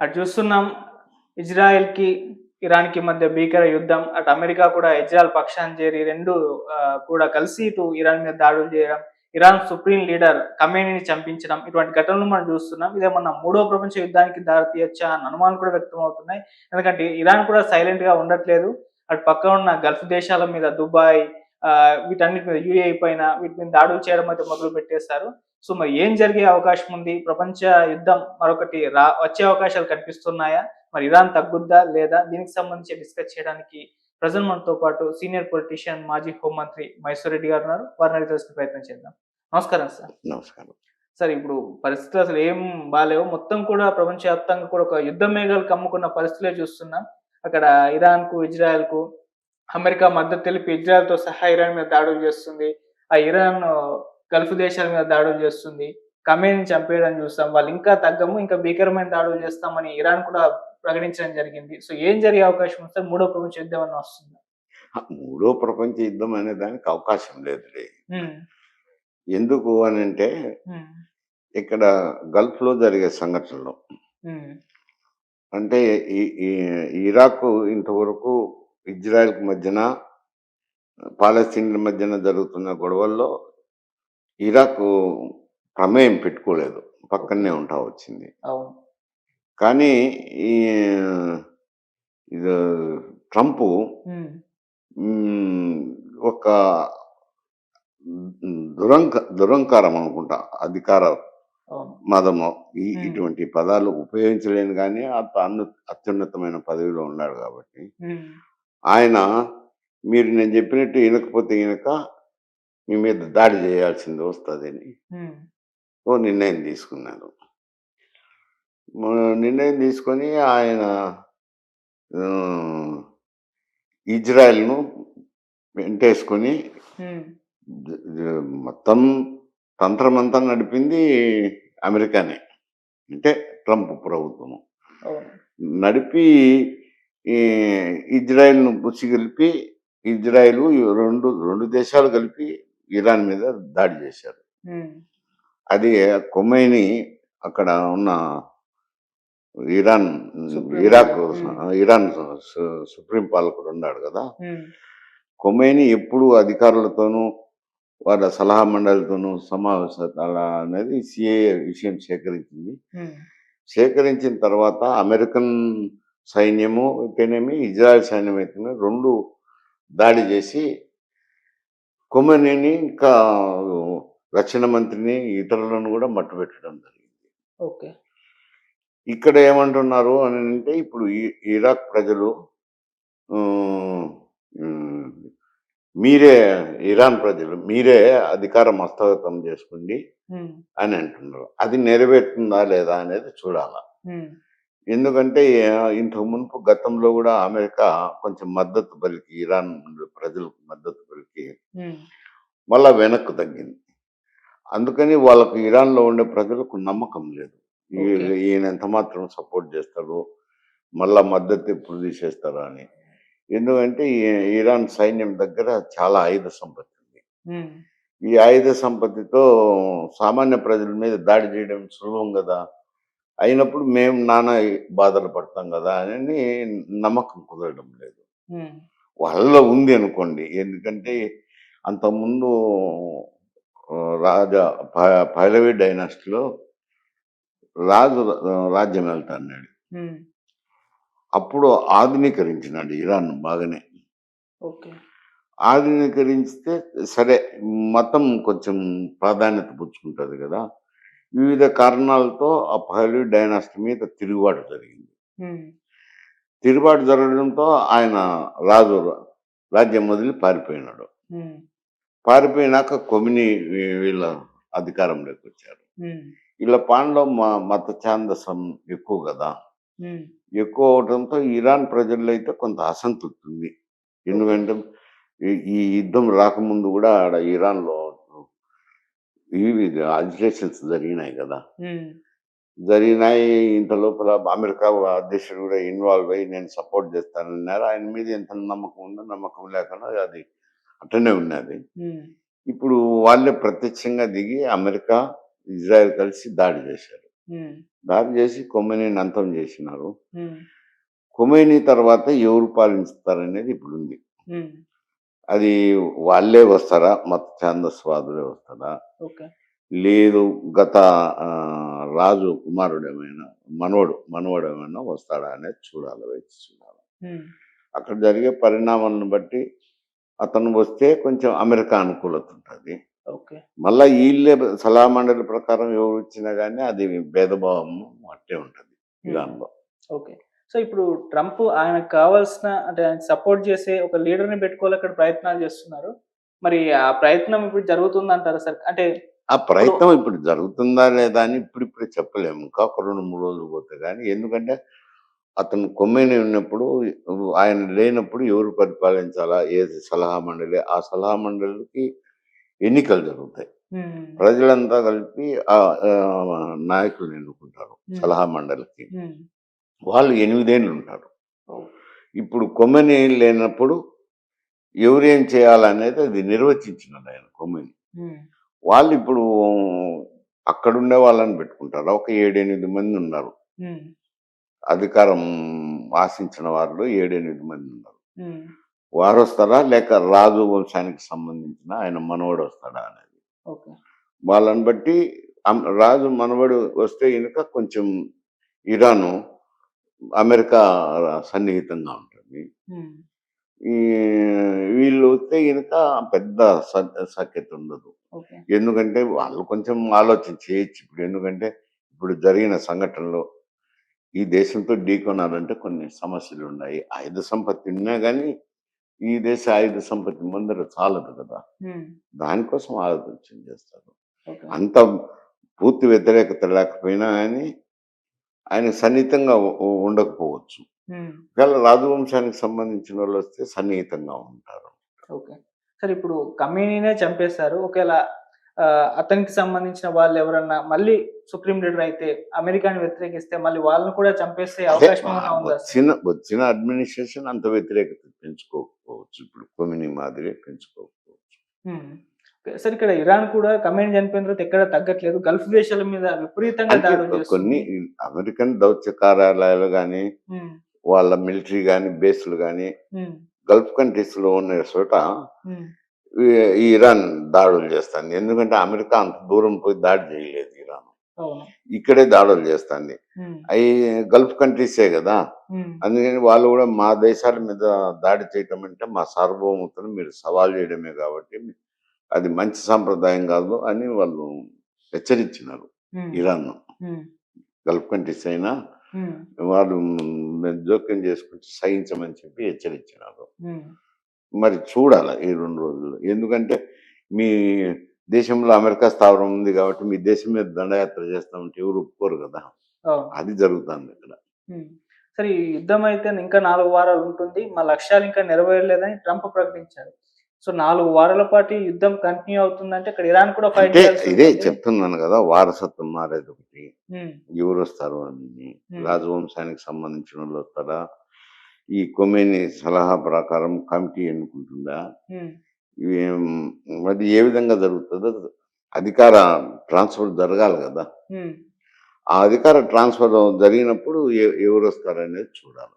అటు చూస్తున్నాం ఇజ్రాయెల్‌కి, ఇరాన్‌కి మధ్య భీకర యుద్ధం. అటు అమెరికా కూడా ఇజ్రాయెల్ పక్షాన చేరి 2 కూడా కలిసి ఇటు ఇరాన్ మీద దాడులు చేయడం. ఇరాన్ సుప్రీం లీడర్ ఖమేనీని చంపించడం. ఇటువంటి ఘటనలు మనం చూస్తున్నాం. ఇదేమన్నా మూడో ప్రపంచ యుద్ధానికి దారి తీయొచ్చా అన్న అనుమానాలు కూడా వ్యక్తమవుతున్నాయి. ఎందుకంటే ఇరాన్ కూడా సైలెంట్‌గా ఉండట్లేదు. అటు పక్కన ఉన్న గల్ఫ్ దేశాల మీద దుబాయ్ వీటన్నిటి మీద యూఏఈ పైన వీటి మీద దాడులు చేయడం అయితే మొదలుపెట్టేశారు. సో, మరి ఏం జరిగే అవకాశం ఉంది? ప్రపంచ యుద్ధం మరొకటి వచ్చే అవకాశాలు కనిపిస్తున్నాయా? మరి ఇరాన్ తగ్గుద్దా? లేదా? దీనికి సంబంధించి డిస్కస్ చేయడానికి ప్రెజెంట్ మనతో పాటు సీనియర్ పొలిటీషియన్, మాజీ హోంమంత్రి మైసూర్ రెడ్డి గారున్నారు. వారిని అడిగి తెలుసుకునే ప్రయత్నం చేద్దాం. నమస్కారం సార్. నమస్కారం. సార్, ఇప్పుడు పరిస్థితులు అసలు ఏం బాలేవు. మొత్తం కూడా ప్రపంచవ్యాప్తంగా కూడా ఒక యుద్ధ మేఘాలు కమ్ముకున్న పరిస్థితులే చూస్తున్నాం. అక్కడ ఇరాన్‌కు, ఇజ్రాయెల్‌కు అమెరికా మద్దతు తెలిపి ఇజ్రాయెల్‌తో సహా ఇరాన్ మీద దాడులు చేస్తుంది. ఆ ఇరాన్ గల్ఫ్ దేశాల మీద దాడులు చేస్తుంది. ఖమేనీని చంపేయడం చూస్తాం. వాళ్ళు ఇంకా తగ్గము, ఇంకా భీకరమైన దాడులు చేస్తామని ఇరాన్ కూడా ప్రకటించడం జరిగింది. సో, ఏం జరిగే అవకాశం ఉంది సార్? మూడో ప్రపంచ యుద్ధం ఏమన్నా వస్తుందా? మూడో ప్రపంచ యుద్ధం అనే దానికి అవకాశం లేదులే. హ్మ్. ఎందుకు అనంటే, హ్మ్. ఇక్కడ గల్ఫ్‌లో జరిగే సంఘటనలు. హ్మ్. అంటే ఈ ఈ ఇరాక్ ఇంతవరకు ఇజ్రాయెల్‌కి మధ్యన, పాలస్తీన్‌ల మధ్యన జరుగుతున్న గొడవల్లో ఇరాక్ ప్రమేయం పెట్టుకోలేదు. ఓకే. పక్కనే ఉంటా వచ్చింది. అవును. కానీ ఈ ఇది ట్రంపు హ్మ్. హ్మ్, ఒక దురంకారం అనుకుంటా. అధికార అవును. మదము. హ్మ్. ఇటువంటి పదాలు ఉపయోగించలేను గానీ, అత్యున్నతమైన పదవిలో ఉన్నాడు గాబట్టి, హ్మ్. ఆయన మీరు నేను జెప్పినట్టు ఇనకపోతే ఇనక, మీ మీద దాడి జేయాల్సింది వస్తదని హ్మ్. ఓ నిర్ణయం తీసుకున్నారు. నిర్ణయం తీసుకొని ఆయన ఆహ్, ఇజ్రాయెల్‌ను వెంటేసుకొని హ్మ్. ద ద మొత్తం తంత్రమంతా నడిపింది అమెరికానే. అంటే ట్రంప్ ప్రభుత్వము. అవును. నడిపి ఈ ఇజ్రాయెల్‌ను పుసిగొల్పి ఇజ్రాయెలు 2 దేశాలు కలిపి ఇరాన్ మీద దాడి చేశారు. హ్మ్. అది ఖొమైనీ అక్కడ ఉన్న ఇరాన్ సుప్రీం ఇరాక్ లీడర్. హ్మ్. ఇరాన్ సుప్రీం పాలకుడు ఉన్నాడు కదా! హ్మ్. ఖొమైనీ ఎప్పుడు అధికారులతోనూ, వాళ్ళ సలహా మండలితోనూ సమావేశాలు అనేది సీఏఏ విషయం సేకరించింది. హ్మ్. సేకరించిన తర్వాత అమెరికన్ సైన్యము అయితేనేమి, ఇజ్రాయెల్ సైన్యం అయితేనేమి 2 దాడి చేసి కొమెనీని ఇంకా రక్షణ మంత్రిని, ఇతరులను కూడా మట్టుబెట్టడం జరిగింది. ఓకే. ఇక్కడ ఏమంటున్నారు అనంటే ఇప్పుడు ఇరాక్ ప్రజలు ఆహ్, హ్మ్, మీరే ఇరాన్ ప్రజలు మీరే అధికారం హస్తగతం చేసుకోండి హ్మ్. అని అంటున్నారు. అది నెరవేరుతుందా లేదా అనేది చూడాల. హ్మ్. ఎందుకంటే ఇంతకు మునుపు గతంలో గూడా అమెరికా కొంచెం మద్దతు పలికి ఇరాన్ ప్రజలకు మద్దతు పలికి హ్మ్. మళ్ళా వెనక్కు తగ్గింది. అందుకని వాళ్ళకు ఇరాన్‌లో ఉండే ప్రజలకు నమ్మకం లేదు. ఈ ఓకే. ఈయన ఎంత మాత్రం సపోర్ట్ చేస్తాడు, మళ్ళా మద్దతు ఎప్పుడు తీసేస్తారా అని. ఎందుకంటే ఇరాన్ సైన్యం దగ్గర చాలా ఆయుధ సంపత్తి ఉంది. హ్మ్. ఈ ఆయుధ సంపత్తితో సామాన్య ప్రజల మీద దాడి చేయడం సులభం గదా! అయినప్పుడు మేము నానా బాధలు పడతాం గదా! అని నమ్మకం కుదరడం లేదు. హ్మ్. వాళ్ళలో ఉంది అనుకోండి. ఎందుకంటే అంతకుముందు రాజా పహలవి డైనాస్టీలో రాజు రాజ్యం వెళ్తాన్నాడు. హ్మ్. అప్పుడు ఆధునీకరించినాడు ఇరాన్ బాగానే. ఓకే. ఆధునీకరిస్తే సరే మతం కొంచెం ప్రాధాన్యత పుచ్చుకుంటది గదా! వివిధ కారణాలతో ఆ పహలవి డైనాస్టీ మీద తిరుగుబాటు జరిగింది. హ్మ్. తిరుగుబాటు జరగడంతో ఆయన రాజు రాజ్యం వదిలి పారిపోయినాడు. హ్మ్. పారిపోయినాక కొమిని వీళ్ళ అధికారంలోకొచ్చారు. హ్మ్. ఈళ్ళ పాలనలో మత ఛాందసం ఎక్కువ గదా! హ్మ్. ఎక్కువ అవడంతో ఇరాన్ ప్రజల్లో అయితే కొంత అసంతృప్తి ఉంది. ఓకే. ఎందుకంటే ఈ యుద్ధం రాకముందు గూడా ఆడ ఇరాన్‌లో ఇవి అజిటేషన్స్ జరిగినాయి గదా! హ్మ్. జరిగినాయి. ఇంత లోపల అమెరికా అధ్యక్షుడు గూడా ఇన్వాల్వ్ అయ్యి నేను సపోర్ట్ చేస్తానన్నారు. ఆయన మీద ఎంత నమ్మకం ఉందో, నమ్మకం లేకుండా అది అట్టనే ఉన్నది. హ్మ్. ఇప్పుడు వాళ్ళే ప్రత్యక్షంగా దిగి అమెరికా, ఇజ్రాయెల్ కలిసి దాడి చేశారు. ఉమ్, దాడి చేసి ఖొమైనీని అంతం చేసినారు. ఉమ్, ఖొమైనీ తర్వాత ఎవరు పాలిస్తారనేది ఇప్పుడు ఉంది. ఉమ్, అది వాళ్ళే వస్తారా, మత ఛాందస్వాదులే వస్తారా, ఓకే. లేదు గత ఆ, రాజు కుమారుడేమైనా మనవడేమైనా వస్తాడా అనేది చూడాలి, వేచి చూడాలి. ఉమ్, అక్కడ జరిగే పరిణామాలను బట్టి అతను వస్తే కొంచెం అమెరికా అనుకూలత ఉంటుంది. ఓకే. మళ్ళా వీళ్ళే సలహా మండలి ప్రకారం ఎవరు ఇచ్చినా కానీ అది భేదభావం అట్టే ఉంటుంది ఇరాన్లో. ఓకే. సో, ఇప్పుడు ట్రంప్ ఆయనకు కావాల్సిన అంటే ఆయనకు సపోర్ట్ చేసే ఒక లీడర్‌ని పెట్టుకోవాలి అక్కడ ప్రయత్నాలు చేస్తున్నారు. మరి ఆ ప్రయత్నం ఇప్పుడు జరుగుతుందంటారా సార్? అంటే ఆ ఇప్పుడు ప్రయత్నం ఇప్పుడు జరుగుతుందా లేదా అని ఇప్పుడిప్పుడే చెప్పలేము. ఇంకా ఒక 2, 3 రోజులు పోతే గానీ. ఎందుకంటే అతను కొమ్మేని ఉన్నప్పుడు ఆయన లేనప్పుడు ఎవరు పరిపాలించాలా? ఏది సలహా మండలి? ఆ సలహా మండలికి ఎన్నికలు జరుగుతాయి. హ్మ్. ప్రజలంతా కలిపి నాయకుల్ని ఎన్నుకుంటారు హ్మ్. సలహా మండలికి. హ్మ్. వాళ్ళు 8 ఏళ్ళు ఉంటారు. ఓహ్! ఇప్పుడు కొమ్మేని లేనప్పుడు ఎవరేం చేయాలనేది అది నిర్వచించినాడు ఆయన కొమ్మేని. హ్మ్. వాళ్ళిప్పుడు అక్కడుండే వాళ్ళని పెట్టుకుంటారు. ఒక 7, 8 మంది ఉన్నారు. హ్మ్. అధికారం ఆశించిన వారిలో 7, 8 మంది ఉన్నారు. హ్మ్. వారొస్తారా? లేక రాజు వంశానికి సంబంధించిన ఆయన మనవడొస్తాడా అనేది. ఓకే. వాళ్ళని బట్టి రాజు మనవడు వస్తే గనుక కొంచెం ఇరాను, అమెరికా సన్నిహితంగా ఉంటుంది. హ్మ్. ఈ వీళ్ళు వస్తే గనుక పెద్ద సఖ్యత ఉండదు. ఓకే. ఎందుకంటే వాళ్ళు కొంచెం ఆలోచన చేయొచ్చు ఇప్పుడు. ఎందుకంటే ఇప్పుడు జరిగిన సంఘటనలో ఈ దేశంతో ఢీకొనాలంటే కొన్ని సమస్యలున్నాయి. ఆయుధ సంపత్తి ఉన్నా గానీ, ఈ దేశ ఆయుధ సంపత్తి ముందర చాలదు కదా! హ్మ్. దానికోసం ఆలోచన చేస్తారు. ఓకే. అంత పూర్తి వ్యతిరేకత లేకపోయినా గానీ, ఆయన సన్నిహితంగా ఉండకపోవచ్చు. హ్మ్. ఒకవేళ రాజవంశానికి సంబంధించినోళ్ళొస్తే సన్నిహితంగా ఉంటారు. ఓకే. సార్ ఇప్పుడు ఖమేనీనే చంపేశారు. ఒకేళ అతనికి సంబంధించిన వాళ్ళెవరన్నా మళ్ళీ సుప్రీం లీడర్ అయితే అమెరికాని వ్యతిరేకిస్తే మళ్ళీ వాళ్ళని కూడా చంపేసే అదే అవకాశం ఏమన్నా ఉందా సార్? వచ్చిన అడ్మినిస్ట్రేషన్ అంత వ్యతిరేకత పెంచుకోకపోవచ్చు. ఇప్పుడు కొమినీ మాదిరి పెంచుకోకపోవచ్చు. హ్మ్. ఓకే. సార్ ఇక్కడ ఇరాన్ కూడా ఖమేనీ చనిపోయిన తర్వాత ఎక్కడ తగ్గట్లేదు. గల్ఫ్ దేశాల మీద విపరీతంగా అంటే దాడులు కొన్ని చేస్తుంది. అమెరికన్ దౌత్య కార్యాలయాలు గానీ, హ్మ్. వాళ్ళ మిలిటరీ గానీ, బేస్‌లు గానీ, హ్మ్. గల్ఫ్ కంట్రీస్‌లో ఉన్న చోట హ్మ్. ఈ ఈ ఇరాన్ దాడులు చేస్తాంది. ఎందుకంటే అమెరికా అంత దూరం పోయి దాడి చేయలేదు ఇరాన్. అవును. ఇక్కడే దాడులు చేస్తాంది. హ్మ్. అయి గల్ఫ్ కంట్రీసే గదా! హ్మ్. అందుకని వాళ్ళు గూడా మా దేశాల మీద దాడి చేయటం అంటే మా సార్వభౌమతను మీరు సవాల్ చేయడమే కాబట్టి అది మంచి సాంప్రదాయం గాదు అని వాళ్ళు హెచ్చరించినారు హ్మ్. ఇరాన్‌ను. హ్మ్. గల్ఫ్ కంట్రీస్ అయినా హ్మ్. వాళ్ళు జోక్యం చేసుకుంటే సహించమని చెప్పి హెచ్చరించినారు. హ్మ్. మరి చూడాల ఈ 2 రోజుల్లో. ఎందుకంటే మీ దేశంలో అమెరికా స్థావరం ఉంది గాబట్టి మీ దేశం మీద దండయాత్ర చేస్తామంటే ఎవరు ఒప్పుకోరు గదా! అవును. అది జరుగుతాందిక్కడ. హ్మ్. సరే ఈ యుద్ధం అయితే ఇంకా 4 వారాలు ఉంటుంది. మా లక్ష్యాలు ఇంకా నెరవేరలేదని ట్రంప్ ప్రకటించారు. సో 4 వారాల పాటు ఈ యుద్ధం కంటిన్యూ అవుతుందంటే ఇక్కడ ఇరాన్ కూడా ఫైట్ అంటే చేయాల్సి ఇదే ఉంటుంది. చెప్తున్నాను గదా! వారసత్వం మారేదొకటి. హ్మ్. ఎవరొస్తారు అని. హ్మ్. రాజవంశానికి సంబంధించినోళ్ళొస్తారా? ఈ కొమేని సలహా ప్రకారం కమిటీ ఎన్నుకుంటుందా? హ్మ్. ఇవేం మరి ఏ విధంగా జరుగుతదో అధికార ట్రాన్స్‌ఫర్ జరగాలి గదా! హ్మ్. ఆ అధికార ట్రాన్స్‌ఫర్ జరిగినప్పుడు ఎవరొస్తారనేది చూడాలి.